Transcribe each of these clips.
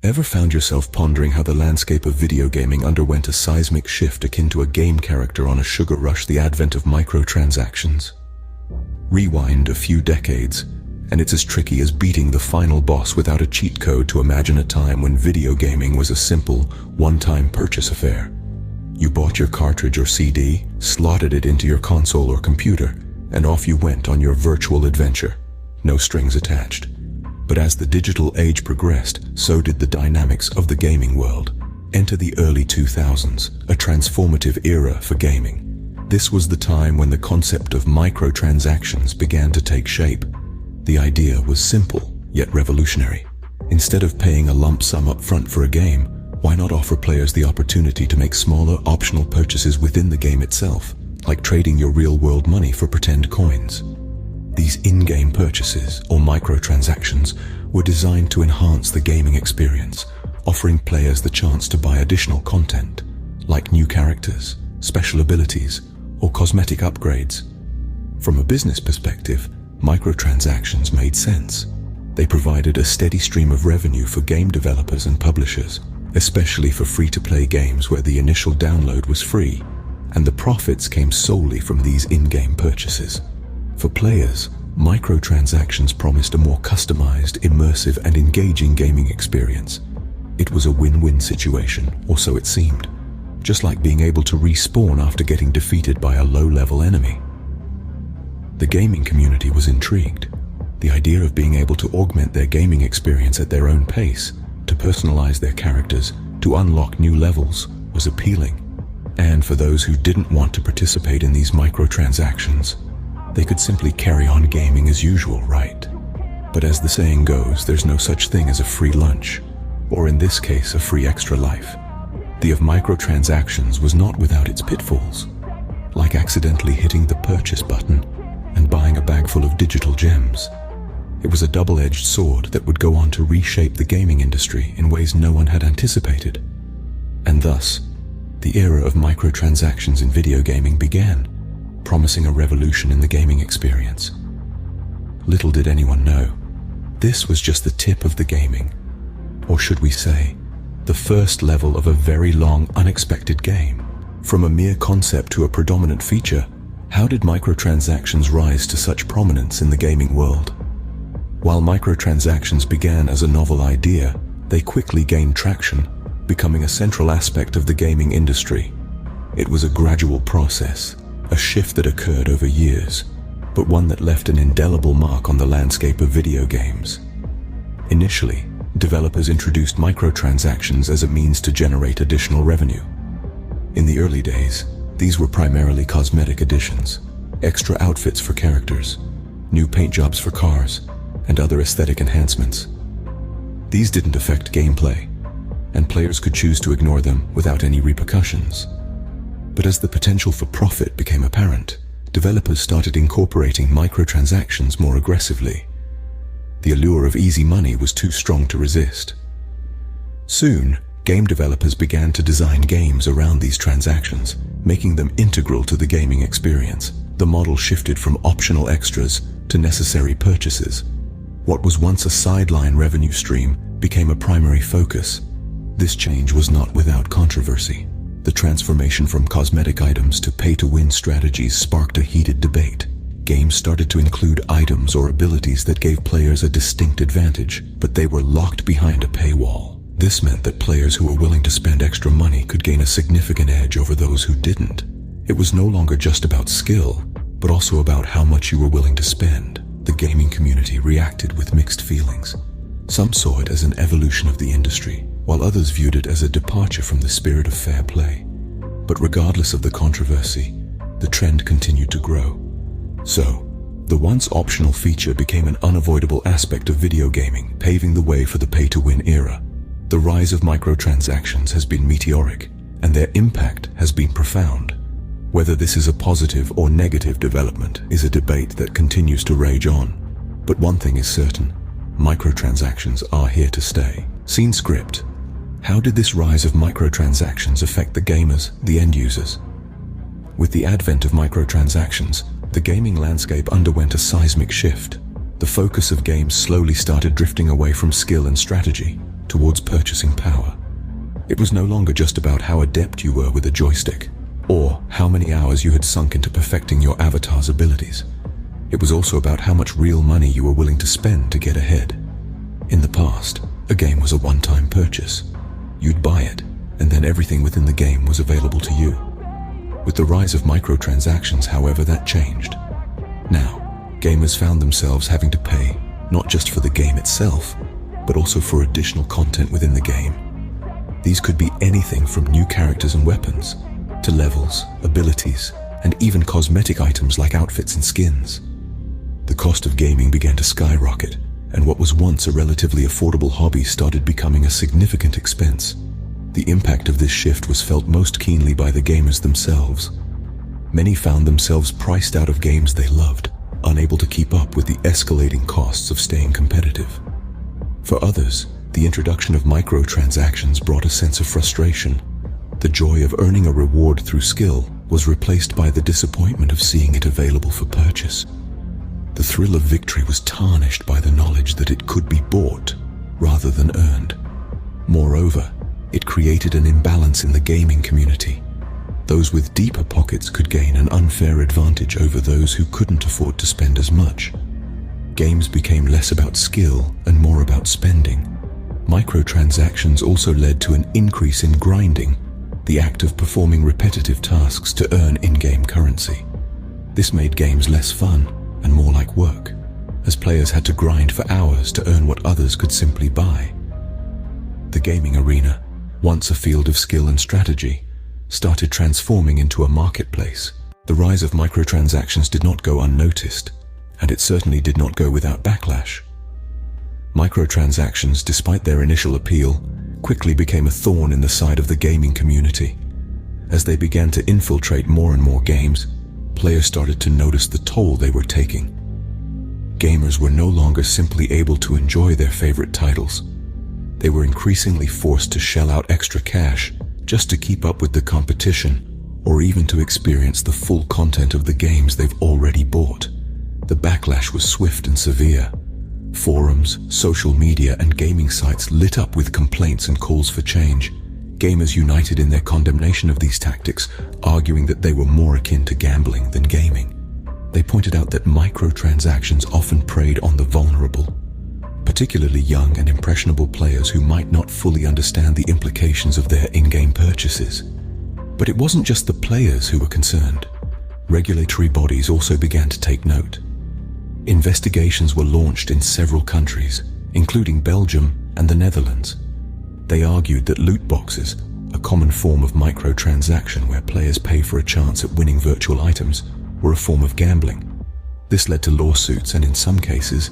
Ever found yourself pondering how the landscape of video gaming underwent a seismic shift akin to a game character on a sugar rush, the advent of microtransactions? Rewind a few decades, and it's as tricky as beating the final boss without a cheat code to imagine a time when video gaming was a simple, one-time purchase affair. You bought your cartridge or CD, slotted it into your console or computer, and off you went on your virtual adventure. No strings attached. But as the digital age progressed, so did the dynamics of the gaming world. Enter the early 2000s, a transformative era for gaming. This was the time when the concept of microtransactions began to take shape. The idea was simple, yet revolutionary. Instead of paying a lump sum up front for a game, why not offer players the opportunity to make smaller, optional purchases within the game itself, like trading your real-world money for pretend coins? These in-game purchases, or microtransactions, were designed to enhance the gaming experience, offering players the chance to buy additional content, like new characters, special abilities, or cosmetic upgrades. From a business perspective, microtransactions made sense. They provided a steady stream of revenue for game developers and publishers, especially for free-to-play games where the initial download was free, and the profits came solely from these in-game purchases. For players, microtransactions promised a more customized, immersive, and engaging gaming experience. It was a win-win situation, or so it seemed, just like being able to respawn after getting defeated by a low-level enemy. The gaming community was intrigued. The idea of being able to augment their gaming experience at their own pace, to personalize their characters, to unlock new levels, was appealing. And for those who didn't want to participate in these microtransactions, they could simply carry on gaming as usual, right? But as the saying goes, there's no such thing as a free lunch, or in this case, a free extra life. The of microtransactions was not without its pitfalls, like accidentally hitting the purchase button and buying a bag full of digital gems. It was a double-edged sword that would go on to reshape the gaming industry in ways no one had anticipated. And thus, the era of microtransactions in video gaming began, promising a revolution in the gaming experience. Little did anyone know, this was just the tip of the gaming, or should we say, the first level of a very long, unexpected game. From a mere concept to a predominant feature, how did microtransactions rise to such prominence in the gaming world? While microtransactions began as a novel idea, they quickly gained traction, becoming a central aspect of the gaming industry. It was a gradual process, a shift that occurred over years, but one that left an indelible mark on the landscape of video games. Initially, developers introduced microtransactions as a means to generate additional revenue. In the early days, these were primarily cosmetic additions, extra outfits for characters, new paint jobs for cars, and other aesthetic enhancements. These didn't affect gameplay, and players could choose to ignore them without any repercussions. But as the potential for profit became apparent, developers started incorporating microtransactions more aggressively. The allure of easy money was too strong to resist. Soon, game developers began to design games around these transactions, making them integral to the gaming experience. The model shifted from optional extras to necessary purchases. What was once a sideline revenue stream became a primary focus. This change was not without controversy. The transformation from cosmetic items to pay-to-win strategies sparked a heated debate. Games started to include items or abilities that gave players a distinct advantage, but they were locked behind a paywall. This meant that players who were willing to spend extra money could gain a significant edge over those who didn't. It was no longer just about skill, but also about how much you were willing to spend. The gaming community reacted with mixed feelings. Some saw it as an evolution of the industry, while others viewed it as a departure from the spirit of fair play. But regardless of the controversy, the trend continued to grow. So, the once optional feature became an unavoidable aspect of video gaming, paving the way for the pay-to-win era. The rise of microtransactions has been meteoric, and their impact has been profound. Whether this is a positive or negative development is a debate that continues to rage on. But one thing is certain, microtransactions are here to stay. Scene script. How did this rise of microtransactions affect the gamers, the end users? With the advent of microtransactions, the gaming landscape underwent a seismic shift. The focus of games slowly started drifting away from skill and strategy. towards purchasing power. It was no longer just about how adept you were with a joystick, or how many hours you had sunk into perfecting your avatar's abilities. It was also about how much real money you were willing to spend to get ahead. In the past, a game was a one-time purchase. You'd buy it, and then everything within the game was available to you. With the rise of microtransactions, however, that changed. Now, gamers found themselves having to pay not just for the game itself, but also for additional content within the game. These could be anything from new characters and weapons, to levels, abilities, and even cosmetic items like outfits and skins. The cost of gaming began to skyrocket, and what was once a relatively affordable hobby started becoming a significant expense. The impact of this shift was felt most keenly by the gamers themselves. Many found themselves priced out of games they loved, unable to keep up with the escalating costs of staying competitive. For others, the introduction of microtransactions brought a sense of frustration. The joy of earning a reward through skill was replaced by the disappointment of seeing it available for purchase. The thrill of victory was tarnished by the knowledge that it could be bought rather than earned. Moreover, it created an imbalance in the gaming community. Those with deeper pockets could gain an unfair advantage over those who couldn't afford to spend as much. Games became less about skill and more about spending. Microtransactions also led to an increase in grinding, the act of performing repetitive tasks to earn in-game currency. This made games less fun and more like work, as players had to grind for hours to earn what others could simply buy. The gaming arena, once a field of skill and strategy, started transforming into a marketplace. The rise of microtransactions did not go unnoticed, and it certainly did not go without backlash. Microtransactions, despite their initial appeal, quickly became a thorn in the side of the gaming community. As they began to infiltrate more and more games, players started to notice the toll they were taking. Gamers were no longer simply able to enjoy their favorite titles. They were increasingly forced to shell out extra cash just to keep up with the competition, or even to experience the full content of the games they've already bought. The backlash was swift and severe. Forums, social media, and gaming sites lit up with complaints and calls for change. Gamers united in their condemnation of these tactics, arguing that they were more akin to gambling than gaming. They pointed out that microtransactions often preyed on the vulnerable, particularly young and impressionable players who might not fully understand the implications of their in-game purchases. But it wasn't just the players who were concerned. Regulatory bodies also began to take note. Investigations were launched in several countries, including Belgium and the Netherlands. They argued that loot boxes, a common form of microtransaction where players pay for a chance at winning virtual items, were a form of gambling. This led to lawsuits, and in some cases,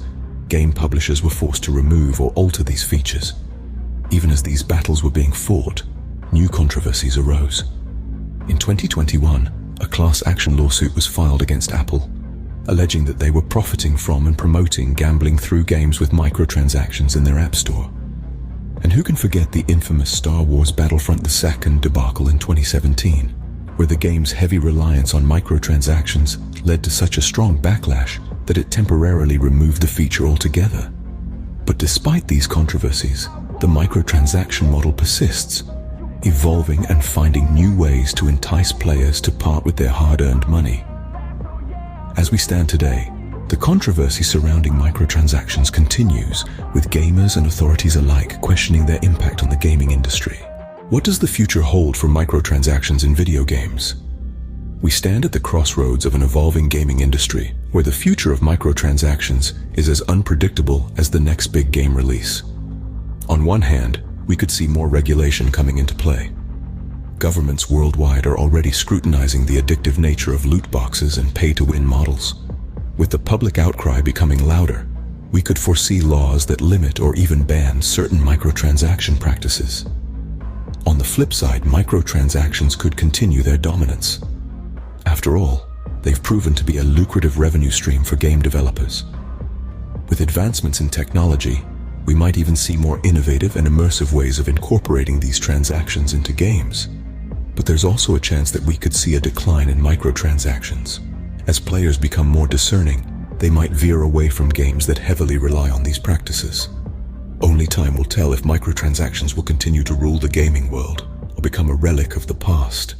game publishers were forced to remove or alter these features. Even as these battles were being fought, new controversies arose. In 2021, a class action lawsuit was filed against Apple, alleging that they were profiting from and promoting gambling through games with microtransactions in their App Store. And who can forget the infamous Star Wars Battlefront II debacle in 2017, where the game's heavy reliance on microtransactions led to such a strong backlash that it temporarily removed the feature altogether. But despite these controversies, the microtransaction model persists, evolving and finding new ways to entice players to part with their hard-earned money. As we stand today, the controversy surrounding microtransactions continues, with gamers and authorities alike questioning their impact on the gaming industry. What does the future hold for microtransactions in video games? We stand at the crossroads of an evolving gaming industry, where the future of microtransactions is as unpredictable as the next big game release. On one hand, we could see more regulation coming into play. Governments worldwide are already scrutinizing the addictive nature of loot boxes and pay-to-win models. With the public outcry becoming louder, we could foresee laws that limit or even ban certain microtransaction practices. On the flip side, microtransactions could continue their dominance. After all, they've proven to be a lucrative revenue stream for game developers. With advancements in technology, we might even see more innovative and immersive ways of incorporating these transactions into games. But there's also a chance that we could see a decline in microtransactions. As players become more discerning, they might veer away from games that heavily rely on these practices. Only time will tell if microtransactions will continue to rule the gaming world or become a relic of the past.